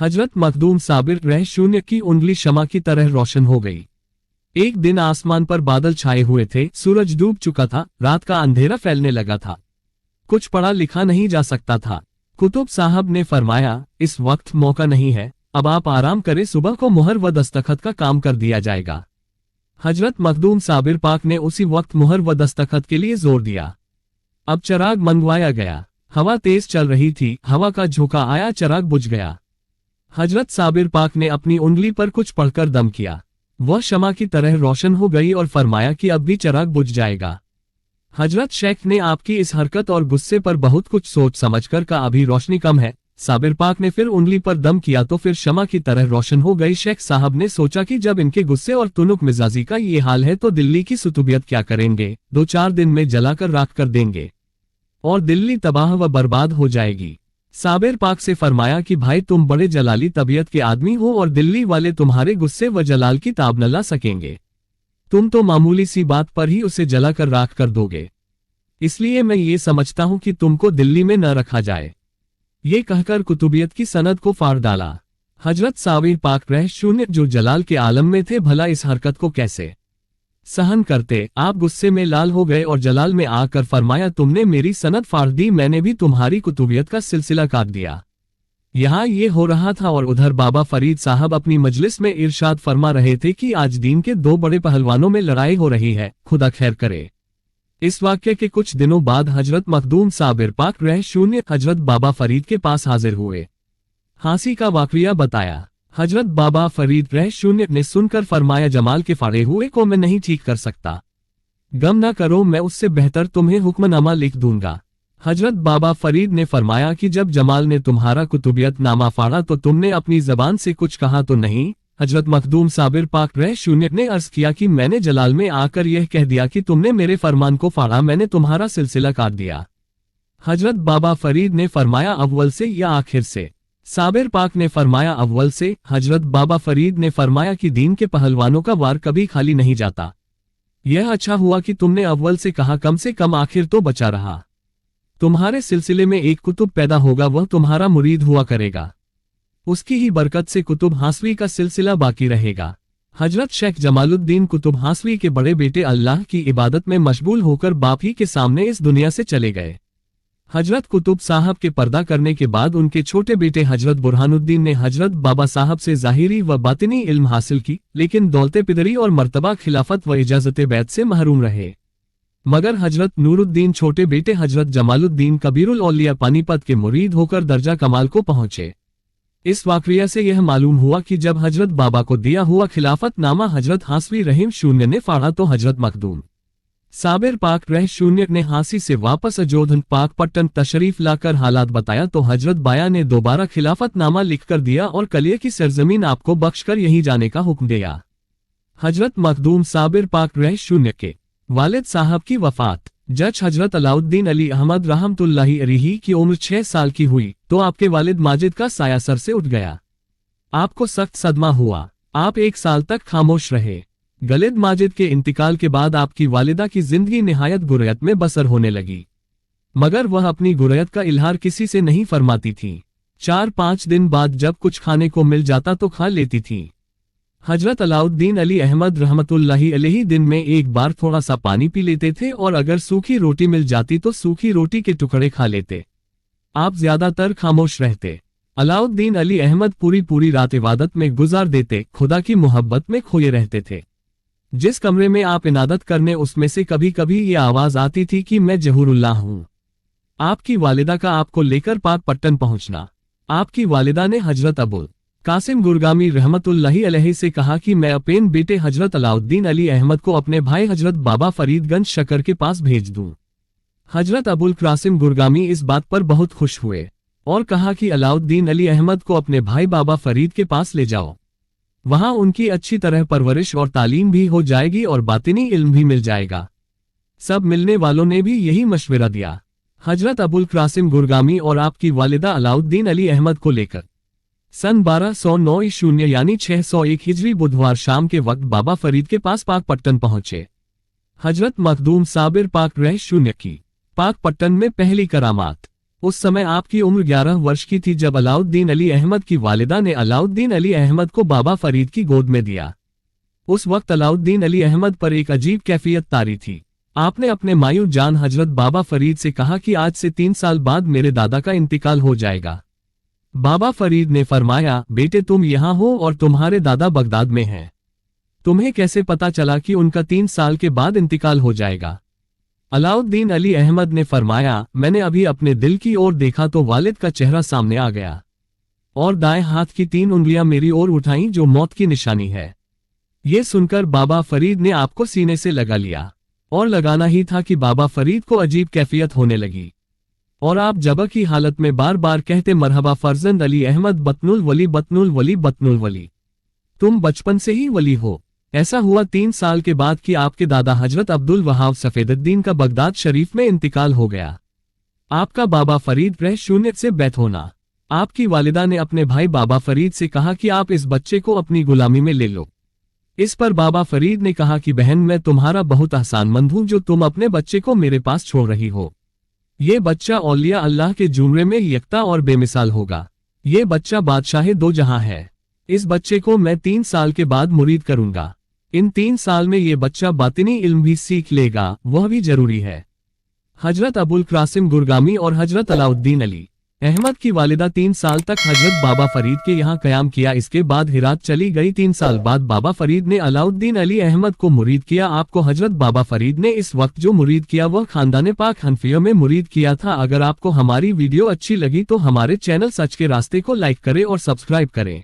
हजरत मखदूम साबिर रह शून्य की उंगली शमा की तरह रोशन हो गई। एक दिन आसमान पर बादल छाए हुए थे, सूरज डूब चुका था, रात का अंधेरा फैलने लगा था। कुछ पढ़ा लिखा नहीं जा सकता था। कुतुब साहब ने फरमाया, इस वक्त मौका नहीं है, अब आप आराम करें, सुबह को मुहर व दस्तखत का काम कर दिया जाएगा। हजरत मखदूम साबिर पाक ने उसी वक्त मुहर व दस्तखत के लिए जोर दिया। अब चिराग मंगवाया गया। हवा तेज चल रही थी, हवा का झोंका आया, चिराग बुझ गया। हजरत साबिर पाक ने अपनी उंगली पर कुछ पढ़कर दम किया। वह शमा की तरह रोशन हो गई और फरमाया कि अब भी चिराग बुझ जाएगा। हजरत शेख ने आपकी इस हरकत और गुस्से पर बहुत कुछ सोच समझकर कहा, अभी रोशनी कम है। साबिर पाक ने फिर उंगली पर दम किया तो फिर शमा की तरह रोशन हो गई। शेख साहब ने सोचा कि जब इनके गुस्से और तुनुक मिजाजी का ये हाल है तो दिल्ली की सुतूबियत क्या करेंगे, 2-4 दिन में जलाकर राख कर देंगे और दिल्ली तबाह व बर्बाद हो जाएगी। साबिर पाक से फरमाया कि भाई, तुम बड़े जलाली तबीयत के आदमी हो और दिल्ली वाले तुम्हारे गुस्से व जलाल की ताब न ला सकेंगे। तुम तो मामूली सी बात पर ही उसे जलाकर राख कर दोगे, इसलिए मैं ये समझता हूं कि तुमको दिल्ली में न रखा जाए। ये कहकर कुतुबियत की सनद को फाड़ डाला। हजरत साबिर पाक रह शून्य जो जलाल के आलम में थे, भला इस हरकत को कैसे सहन करते। आप गुस्से में लाल हो गए और जलाल में आकर फरमाया, तुमने मेरी सनद फाड़ दी, मैंने भी तुम्हारी कुतुबियत का सिलसिला काट दिया। यहाँ ये हो रहा था और उधर बाबा फरीद साहब अपनी मजलिस में इरशाद फरमा रहे थे कि आज दीन के 2 बड़े पहलवानों में लड़ाई हो रही है, खुदा खैर करे। इस वाक्य के कुछ दिनों बाद हजरत मखदूम साबिर पाक रह शून्य हजरत बाबा फरीद के पास हाजिर हुए। हांसी का वाकया बताया। हजरत बाबा फरीद रह शून्य ने सुनकर फरमाया, जमाल के फाड़े हुए को मैं नहीं ठीक कर सकता, गम ना करो, मैं उससे बेहतर तुम्हें हुक्मनामा लिख दूंगा। हजरत बाबा फरीद ने फरमाया कि जब जमाल ने तुम्हारा कुतुबियत नामा फाड़ा तो तुमने अपनी जबान से कुछ कहा तो नहीं। हजरत मखदूम साबिर पाक रह शून्य ने अर्ज किया कि मैंने जलाल में आकर यह कह दिया कि तुमने मेरे फरमान को फाड़ा, मैंने तुम्हारा सिलसिला काट दिया। हजरत बाबा फरीद ने फरमाया, अव्वल से या आखिर से? साबिर पाक ने फरमाया, अव्वल से। हजरत बाबा फरीद ने फरमाया कि दीन के पहलवानों का वार कभी खाली नहीं जाता। यह अच्छा हुआ कि तुमने अव्वल से कहा, कम से कम आखिर तो बचा रहा। तुम्हारे सिलसिले में एक कुतुब पैदा होगा, वह तुम्हारा मुरीद हुआ करेगा, उसकी ही बरकत से कुतुब हासवी का सिलसिला बाकी रहेगा। हजरत शेख जमालुद्दीन कुतुब हासवी के बड़े बेटे अल्लाह की इबादत में मशगूल होकर बाप ही के सामने इस दुनिया से चले गए। हजरत कुतुब साहब के पर्दा करने के बाद उनके छोटे बेटे हजरत बुरहानुद्दीन ने हजरत बाबा साहब से ज़ाहिरी व बातिनी इल्म हासिल की, लेकिन दौलते पिदरी और मर्तबा खिलाफत व इजाजत बैत से महरूम रहे। मगर हजरत नूरुद्दीन छोटे बेटे हजरत जमालुद्दीन कबीरुल औलिया पानीपत के मुरीद होकर दर्जा कमाल को पहुंचे। इस वाकया से यह मालूम हुआ कि जब हजरत बाबा को दिया हुआ खिलाफत नामा हजरत हासवी रहीम शून्य ने फाड़ा तो हजरत मखदूम साबिर पाक रह शून्य ने हांसी से वापस अजोधन पाक पट्टन तशरीफ लाकर हालात बताया तो हजरत बाया ने दोबारा खिलाफत नामा लिखकर दिया और कलिये की सरजमीन आपको बख्शकर यहीं जाने का हुक्म दिया। हजरत मखदूम साबिर पाक रह शून्य के वालिद साहब की वफात। जज हजरत अलाउद्दीन अली अहमद रहमतुल्लाहि अलैहि की उम्र 6 साल की हुई तो आपके वालिद माजिद का साया सर से उठ गया। आपको सख्त सदमा हुआ। आप 1 साल तक खामोश रहे। गलिद माजिद के इंतकाल के बाद आपकी वालिदा की जिंदगी निहायत गुरयत में बसर होने लगी, मगर वह अपनी गुरयत का इल्हार किसी से नहीं फरमाती थी। 4-5 दिन बाद जब कुछ खाने को मिल जाता तो खा लेती थी। हजरत अलाउद्दीन अली अहमद रहमतुल्लाहि अलैहि दिन में एक बार थोड़ा सा पानी पी लेते थे और अगर सूखी रोटी मिल जाती तो सूखी रोटी के टुकड़े खा लेते। आप ज्यादातर खामोश रहते। अलाउद्दीन अली अहमद पूरी रात इबादत में गुजार देते, खुदा की मोहब्बत में खोए रहते थे। जिस कमरे में आप इनादत करने उसमें से कभी कभी ये आवाज आती थी कि मैं जहूरुल्लाह हूँ। आपकी वालिदा का आपको लेकर पाक पट्टन पहुंचना। आपकी वालिदा ने हजरत अबुल कासिम गुरगामी रहमतुल्लाहि अलैहि से कहा कि मैं अपने बेटे हजरत अलाउद्दीन अली अहमद को अपने भाई हजरत बाबा फरीदगंज शकर के पास भेज दूं। हजरत अबुल कासिम गुरगामी इस बात पर बहुत खुश हुए और कहा कि अलाउद्दीन अली अहमद को अपने भाई बाबा फरीद के पास ले जाओ, वहां उनकी अच्छी तरह परवरिश और तालीम भी हो जाएगी और बातिनी इल्म भी मिल जाएगा। सब मिलने वालों ने भी यही मशवरा दिया। हजरत अबुल कासिम गुरगामी और आपकी वालिदा अलाउद्दीन अली अहमद को लेकर सन 1209 यानी 601 हिजरी बुधवार शाम के वक्त बाबा फरीद के पास पाक पट्टन पहुंचे। हजरत मखदूम साबिर पाक रह शून्य की पाक पट्टन में पहली करामात। उस समय आपकी उम्र 11 वर्ष की थी जब अलाउद्दीन अली अहमद की वालिदा ने अलाउद्दीन अली अहमद को बाबा फरीद की गोद में दिया। उस वक्त अलाउद्दीन अली अहमद पर एक अजीब कैफियत तारी थी। आपने अपने मायूं जान हजरत बाबा फरीद से कहा कि आज से 3 साल बाद मेरे दादा का इंतकाल हो जाएगा। बाबा फरीद ने फरमाया, बेटे तुम यहाँ हो और तुम्हारे दादा बगदाद में हैं। तुम्हें कैसे पता चला कि उनका 3 साल के बाद इंतकाल हो जाएगा? अलाउद्दीन अली अहमद ने फरमाया, मैंने अभी अपने दिल की ओर देखा तो वालिद का चेहरा सामने आ गया और दाएं हाथ की 3 उंगलियां मेरी ओर उठाईं जो मौत की निशानी है। ये सुनकर बाबा फरीद ने आपको सीने से लगा लिया और लगाना ही था कि बाबा फरीद को अजीब कैफियत होने लगी और आप जबा की हालत में बार बार कहते, मरहबा फर्जंद अली अहमद बतनुल वली बतनुल वली बतनुल वली, तुम बचपन से ही वली हो। ऐसा हुआ 3 साल के बाद कि आपके दादा हजरत अब्दुल वहाब सफेदुद्दीन का बगदाद शरीफ में इंतकाल हो गया। आपका बाबा फरीद रह शून्य से बैत होना। आपकी वालिदा ने अपने भाई बाबा फरीद से कहा कि आप इस बच्चे को अपनी गुलामी में ले लो। इस पर बाबा फरीद ने कहा कि बहन, मैं तुम्हारा बहुत एहसानमंद हूं जो तुम अपने बच्चे को मेरे पास छोड़ रही हो। ये बच्चा औलिया अल्लाह के जुमरे में यकता और बेमिसाल होगा। ये बच्चा बादशाह दो जहां है। इस बच्चे को मैं 3 साल के बाद मुरीद करूंगा। इन 3 साल में ये बच्चा बातिनी इल्म भी सीख लेगा, वह भी जरूरी है। हजरत अबुल कासिम गुरगामी और हजरत अलाउद्दीन अली अहमद की वालिदा 3 साल तक हजरत बाबा फरीद के यहाँ कयाम किया। इसके बाद हिरात चली गई। 3 साल बाद बाबा फरीद ने अलाउद्दीन अली अहमद को मुरीद किया। आपको हजरत बाबा फरीद ने इस वक्त जो मुरीद किया वह खानदान पाक हनफिया में मुरीद किया था। अगर आपको हमारी वीडियो अच्छी लगी तो हमारे चैनल सच के रास्ते को लाइक करें और सब्सक्राइब करें।